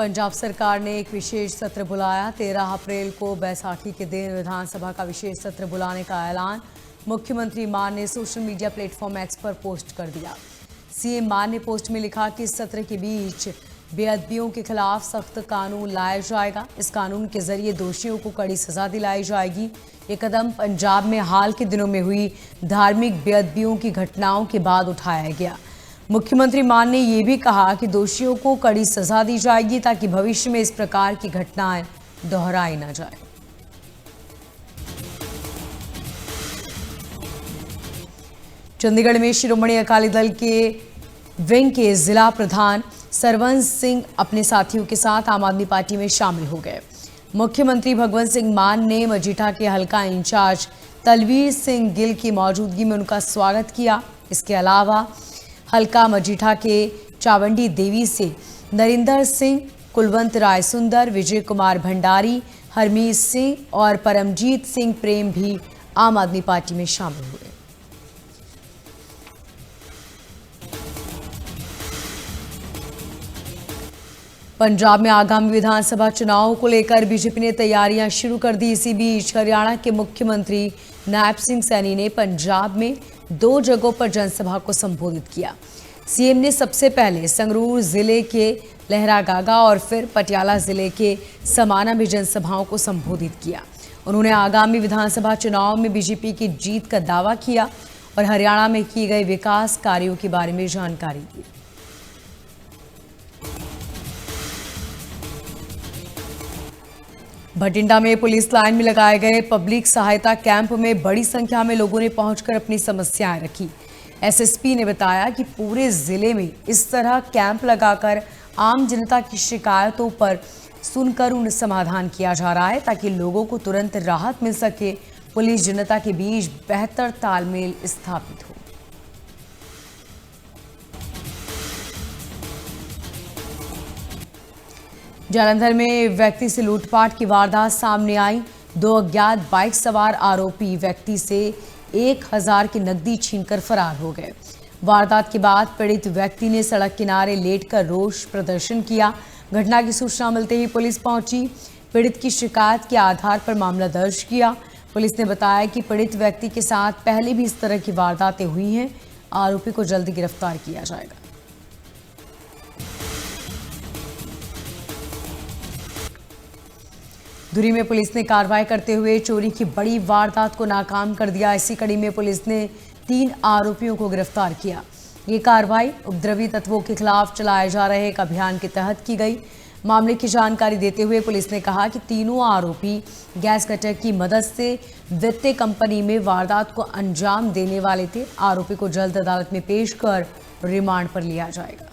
पंजाब सरकार ने एक विशेष सत्र बुलाया। 13 अप्रैल को बैसाखी के दिन विधानसभा का विशेष सत्र बुलाने का ऐलान मुख्यमंत्री मान ने सोशल मीडिया प्लेटफॉर्म एक्स पर पोस्ट कर दिया। सीएम मान ने पोस्ट में लिखा कि इस सत्र के बीच बेअदबियों के खिलाफ सख्त कानून लाया जाएगा। इस कानून के जरिए दोषियों को कड़ी सजा दिलाई जाएगी। ये कदम पंजाब में हाल के दिनों में हुई धार्मिक बेअदबियों की घटनाओं के बाद उठाया गया। मुख्यमंत्री मान ने यह भी कहा कि दोषियों को कड़ी सजा दी जाएगी ताकि भविष्य में इस प्रकार की घटनाएं दोहराई न जाए। चंडीगढ़ में शिरोमणि अकाली दल के विंग के जिला प्रधान सरवंश सिंह अपने साथियों के साथ आम आदमी पार्टी में शामिल हो गए। मुख्यमंत्री भगवंत सिंह मान ने मजीठा के हल्का इंचार्ज तलवीर सिंह गिल की मौजूदगी में उनका स्वागत किया। इसके अलावा हल्का मजीठा के चावंडी देवी से नरिंदर सिंह, कुलवंत राय सुंदर, विजय कुमार भंडारी, हरमीत सिंह और परमजीत सिंह प्रेम भी आम आदमी पार्टी में शामिल हुए। पंजाब में आगामी विधानसभा चुनावों को लेकर बीजेपी ने तैयारियां शुरू कर दी। इसी बीच हरियाणा के मुख्यमंत्री नायब सिंह सैनी ने पंजाब में 2 जगहों पर जनसभा को संबोधित किया। सीएम ने सबसे पहले संगरूर जिले के लहरागागा और फिर पटियाला जिले के समाना में जनसभाओं को संबोधित किया। उन्होंने आगामी विधानसभा चुनाव में बीजेपी की जीत का दावा किया और हरियाणा में किए गए विकास कार्यों के बारे में जानकारी दी। भटिंडा में पुलिस लाइन में लगाए गए पब्लिक सहायता कैंप में बड़ी संख्या में लोगों ने पहुंचकर अपनी समस्याएं रखी। एसएसपी ने बताया कि पूरे जिले में इस तरह कैंप लगाकर आम जनता की शिकायतों पर सुनकर उन्हें समाधान किया जा रहा है ताकि लोगों को तुरंत राहत मिल सके। पुलिस जनता के बीच बेहतर तालमेल स्थापित हो। जालंधर में व्यक्ति से लूटपाट की वारदात सामने आई। 2 अज्ञात बाइक सवार आरोपी व्यक्ति से 1000 की नकदी छीनकर फरार हो गए। वारदात के बाद पीड़ित व्यक्ति ने सड़क किनारे लेटकर रोष प्रदर्शन किया। घटना की सूचना मिलते ही पुलिस पहुंची। पीड़ित की शिकायत के आधार पर मामला दर्ज किया। पुलिस ने बताया कि पीड़ित व्यक्ति के साथ पहले भी इस तरह की वारदातें हुई हैं। आरोपी को जल्द गिरफ्तार किया जाएगा। धुरी में पुलिस ने कार्रवाई करते हुए चोरी की बड़ी वारदात को नाकाम कर दिया। इसी कड़ी में पुलिस ने 3 आरोपियों को गिरफ्तार किया। ये कार्रवाई उपद्रवी तत्वों के खिलाफ चलाए जा रहे एक अभियान के तहत की गई। मामले की जानकारी देते हुए पुलिस ने कहा कि तीनों आरोपी गैस कटर की मदद से वित्तीय कंपनी में वारदात को अंजाम देने वाले थे। आरोपी को जल्द अदालत में पेश कर रिमांड पर लिया जाएगा।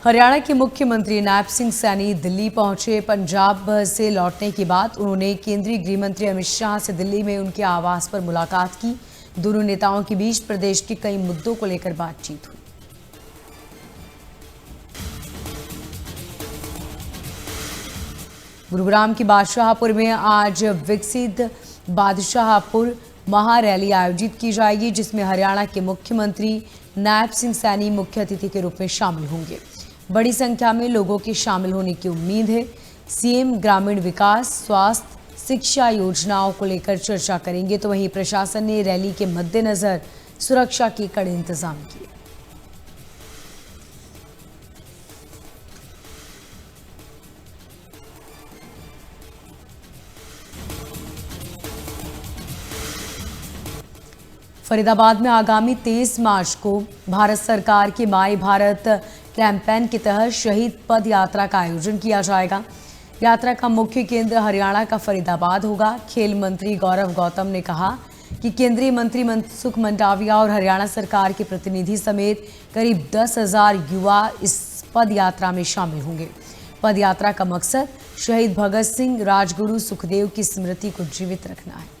हरियाणा के मुख्यमंत्री नायब सिंह सैनी दिल्ली पहुंचे। पंजाब से लौटने के बाद उन्होंने केंद्रीय गृह मंत्री अमित शाह से दिल्ली में उनके आवास पर मुलाकात की। दोनों नेताओं के बीच प्रदेश के कई मुद्दों को लेकर बातचीत हुई। गुरुग्राम की बादशाहपुर में आज विकसित बादशाहपुर महारैली आयोजित की जाएगी, जिसमें हरियाणा के मुख्यमंत्री नायब सिंह सैनी मुख्य अतिथि के रूप में शामिल होंगे। बड़ी संख्या में लोगों के शामिल होने की उम्मीद है। सीएम ग्रामीण विकास, स्वास्थ्य, शिक्षा योजनाओं को लेकर चर्चा करेंगे, तो वहीं प्रशासन ने रैली के मद्देनजर सुरक्षा के कड़े इंतजाम किए। फरीदाबाद में आगामी 23 मार्च को भारत सरकार की माई भारत कैंपेन के तहत शहीद पद यात्रा का आयोजन किया जाएगा। यात्रा का मुख्य केंद्र हरियाणा का फरीदाबाद होगा। खेल मंत्री गौरव गौतम ने कहा कि केंद्रीय मंत्री मनसुख मंडाविया और हरियाणा सरकार के प्रतिनिधि समेत करीब 10,000 युवा इस पद यात्रा में शामिल होंगे। पद यात्रा का मकसद शहीद भगत सिंह, राजगुरु सुखदेव की स्मृति को जीवित रखना है।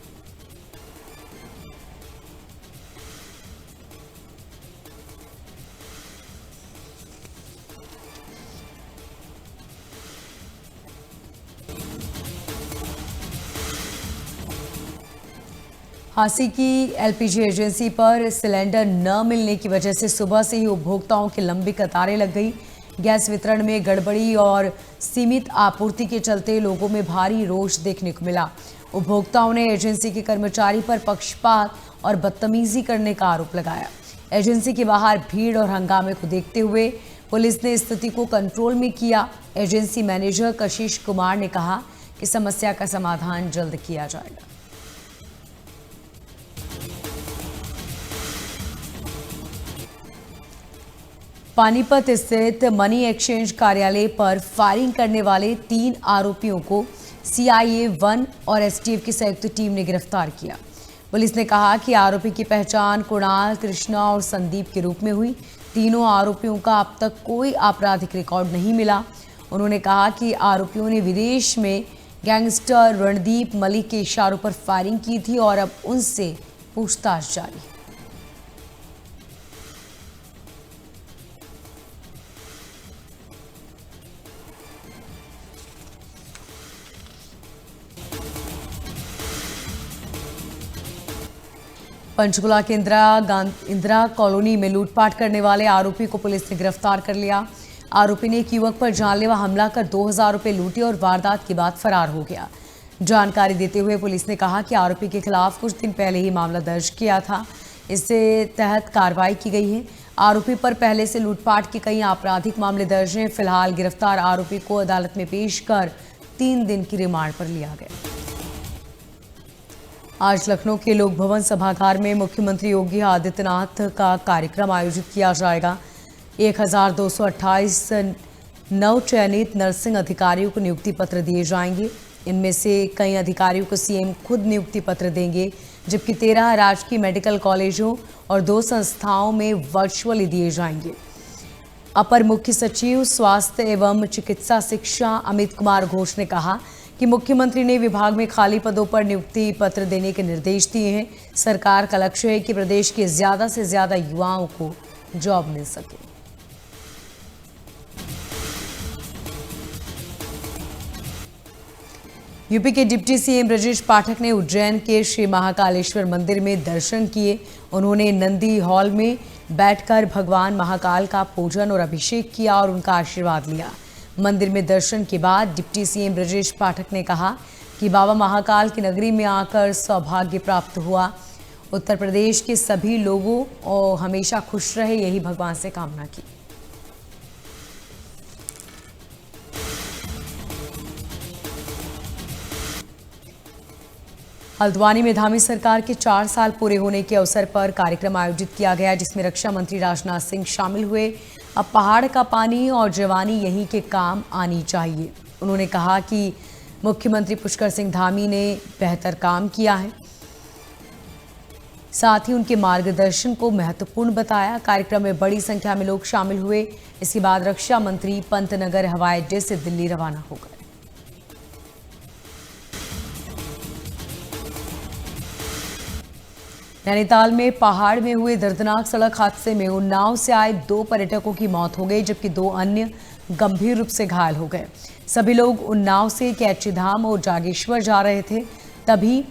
हांसी की एलपीजी एजेंसी पर सिलेंडर न मिलने की वजह से सुबह से ही उपभोक्ताओं की लंबी कतारें लग गई। गैस वितरण में गड़बड़ी और सीमित आपूर्ति के चलते लोगों में भारी रोष देखने को मिला। उपभोक्ताओं ने एजेंसी के कर्मचारी पर पक्षपात और बदतमीजी करने का आरोप लगाया। एजेंसी के बाहर भीड़ और हंगामे को देखते हुए पुलिस ने स्थिति को कंट्रोल में किया। एजेंसी मैनेजर कशिश कुमार ने कहा कि समस्या का समाधान जल्द किया जाएगा। पानीपत स्थित मनी एक्सचेंज कार्यालय पर फायरिंग करने वाले 3 आरोपियों को सीआईए 1 और एसटीएफ की संयुक्त टीम ने गिरफ्तार किया। पुलिस ने कहा कि आरोपी की पहचान कुणाल, कृष्णा और संदीप के रूप में हुई। तीनों आरोपियों का अब तक कोई आपराधिक रिकॉर्ड नहीं मिला। उन्होंने कहा कि आरोपियों ने विदेश में गैंगस्टर रणदीप मलिक के इशारों पर फायरिंग की थी और अब उनसे पूछताछ जारी है। पंचकुला के इंदिरा कॉलोनी में लूटपाट करने वाले आरोपी को पुलिस ने गिरफ्तार कर लिया। आरोपी ने एक युवक पर जानलेवा हमला कर 2000 रुपए लूटे और वारदात के बाद फरार हो गया। जानकारी देते हुए पुलिस ने कहा कि आरोपी के खिलाफ कुछ दिन पहले ही मामला दर्ज किया था। इससे तहत कार्रवाई की गई है। आरोपी पर पहले से लूटपाट के कई आपराधिक मामले दर्ज हैं। फिलहाल गिरफ्तार आरोपी को अदालत में पेश कर 3 दिन की रिमांड पर लिया गया। आज लखनऊ के लोक भवन सभागार में मुख्यमंत्री योगी आदित्यनाथ का कार्यक्रम आयोजित किया जाएगा। 1228 नवचयनित नर्सिंग अधिकारियों को नियुक्ति पत्र दिए जाएंगे। इनमें से कई अधिकारियों को सीएम खुद नियुक्ति पत्र देंगे, जबकि 13 राजकीय मेडिकल कॉलेजों और 2 संस्थाओं में वर्चुअली दिए जाएंगे। अपर मुख्य सचिव स्वास्थ्य एवं चिकित्सा शिक्षा अमित कुमार घोष ने कहा कि मुख्यमंत्री ने विभाग में खाली पदों पर नियुक्ति पत्र देने के निर्देश दिए हैं। सरकार का लक्ष्य है कि प्रदेश के ज्यादा से ज्यादा युवाओं को जॉब मिल सके। यूपी के डिप्टी सीएम ब्रजेश पाठक ने उज्जैन के श्री महाकालेश्वर मंदिर में दर्शन किए। उन्होंने नंदी हॉल में बैठकर भगवान महाकाल का पूजन और अभिषेक किया और उनका आशीर्वाद लिया। मंदिर में दर्शन के बाद डिप्टी सीएम ब्रजेश पाठक ने कहा कि बाबा महाकाल की नगरी में आकर सौभाग्य प्राप्त हुआ। उत्तर प्रदेश के सभी लोगों और हमेशा खुश रहे, यही भगवान से कामना की। हल्द्वानी में धामी सरकार के 4 साल पूरे होने के अवसर पर कार्यक्रम आयोजित किया गया, जिसमें रक्षा मंत्री राजनाथ सिंह शामिल हुए। अब पहाड़ का पानी और जवानी यहीं के काम आनी चाहिए। उन्होंने कहा कि मुख्यमंत्री पुष्कर सिंह धामी ने बेहतर काम किया है, साथ ही उनके मार्गदर्शन को महत्वपूर्ण बताया। कार्यक्रम में बड़ी संख्या में लोग शामिल हुए। इसके बाद रक्षा मंत्री पंतनगर हवाई अड्डे से दिल्ली रवाना हो गए। नैनीताल में पहाड़ में हुए दर्दनाक सड़क हादसे में उन्नाव से आए 2 पर्यटकों की मौत हो गई, जबकि 2 अन्य गंभीर रूप से घायल हो गए। सभी लोग उन्नाव से कैचीधाम और जागेश्वर जा रहे थे। तभी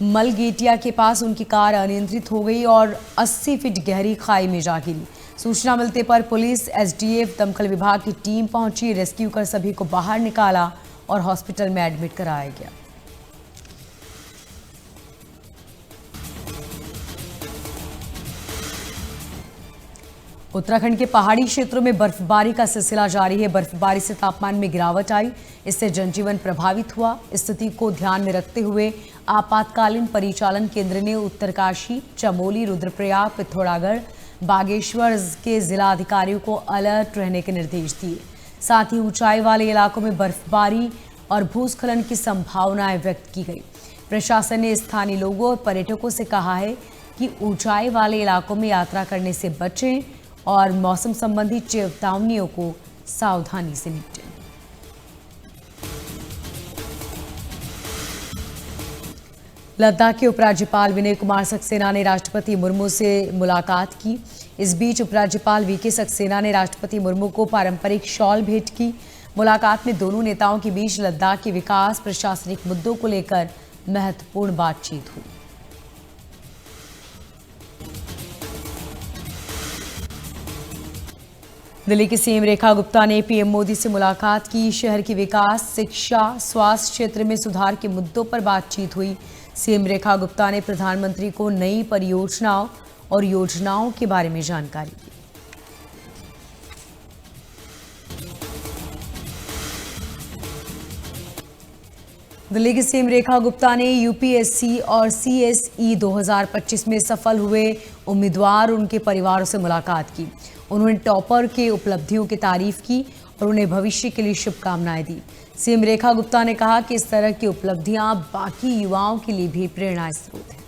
मलगेटिया के पास उनकी कार अनियंत्रित हो गई और 80 फीट गहरी खाई में जा गिरी। सूचना मिलने पर पुलिस, एसडीएफ, दमकल विभाग की टीम पहुंची। रेस्क्यू कर सभी को बाहर निकाला और हॉस्पिटल में एडमिट कराया गया। उत्तराखंड के पहाड़ी क्षेत्रों में बर्फबारी का सिलसिला जारी है। बर्फबारी से तापमान में गिरावट आई, इससे जनजीवन प्रभावित हुआ। स्थिति को ध्यान में रखते हुए आपातकालीन परिचालन केंद्र ने उत्तरकाशी, चमोली, रुद्रप्रयाग, पिथौरागढ़, बागेश्वर के जिला अधिकारियों को अलर्ट रहने के निर्देश दिए। साथ ही ऊंचाई वाले इलाकों में बर्फबारी और भूस्खलन की संभावनाएं व्यक्त की गई। प्रशासन ने स्थानीय लोगों और पर्यटकों से कहा है कि ऊंचाई वाले इलाकों में यात्रा करने से बचें और मौसम संबंधी चेतावनियों को सावधानी से निपटें। लद्दाख के उपराज्यपाल विनय कुमार सक्सेना ने राष्ट्रपति मुर्मू से मुलाकात की। इस बीच उपराज्यपाल वीके सक्सेना ने राष्ट्रपति मुर्मू को पारंपरिक शॉल भेंट की। मुलाकात में दोनों नेताओं के बीच लद्दाख के विकास, प्रशासनिक मुद्दों को लेकर महत्वपूर्ण बातचीत हुई। दिल्ली की सीएम रेखा गुप्ता ने पीएम मोदी से मुलाकात की। शहर के विकास, शिक्षा, स्वास्थ्य क्षेत्र में सुधार के मुद्दों पर बातचीत हुई। सीएम रेखा गुप्ता ने प्रधानमंत्री को नई परियोजनाओं और योजनाओं के बारे में जानकारी दी। दिल्ली की सीएम रेखा गुप्ता ने यूपीएससी और सीएसई 2025 में सफल हुए उम्मीदवार और उनके परिवारों से मुलाकात की। उन्होंने टॉपर के उपलब्धियों की तारीफ की और उन्हें भविष्य के लिए शुभकामनाएं दी। सीएम रेखा गुप्ता ने कहा कि इस तरह की उपलब्धियां बाकी युवाओं के लिए भी प्रेरणा स्रोत है।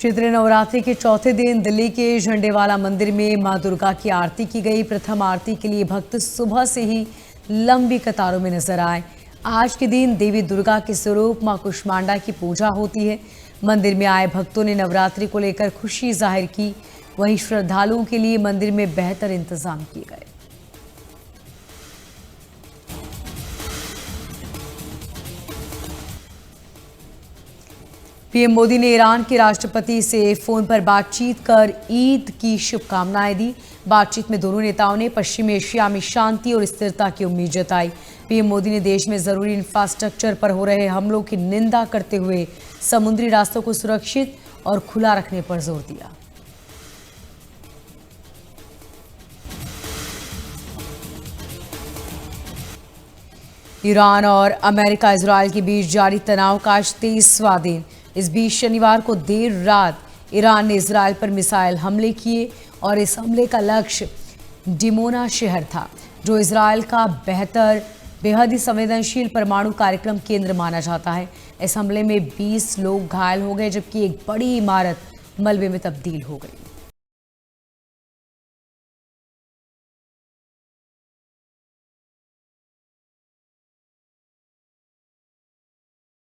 चैत्र नवरात्रि के चौथे दिन दिल्ली के झंडेवाला मंदिर में मां दुर्गा की आरती की गई। प्रथम आरती के लिए भक्त सुबह से ही लंबी कतारों में नजर आए। आज के दिन देवी दुर्गा के स्वरूप मां कुष्मांडा की पूजा होती है। मंदिर में आए भक्तों ने नवरात्रि को लेकर खुशी जाहिर की। वहीं श्रद्धालुओं के लिए मंदिर में बेहतर इंतजाम किए गए। पीएम मोदी ने ईरान के राष्ट्रपति से फोन पर बातचीत कर ईद की शुभकामनाएं दी। बातचीत में दोनों नेताओं ने पश्चिमी एशिया में शांति और स्थिरता की उम्मीद जताई। पीएम मोदी ने देश में जरूरी इंफ्रास्ट्रक्चर पर हो रहे हमलों की निंदा करते हुए समुद्री रास्तों को सुरक्षित और खुला रखने पर जोर दिया। ईरान और अमेरिका इजरायल के बीच जारी तनाव का आज 23वां दिन। इस बीच शनिवार को देर रात ईरान ने इजरायल पर मिसाइल हमले किए और इस हमले का लक्ष्य डिमोना शहर था, जो इजरायल का बेहद ही संवेदनशील परमाणु कार्यक्रम केंद्र माना जाता है। इस हमले में 20 लोग घायल हो गए, जबकि एक बड़ी इमारत मलबे में तब्दील हो गई।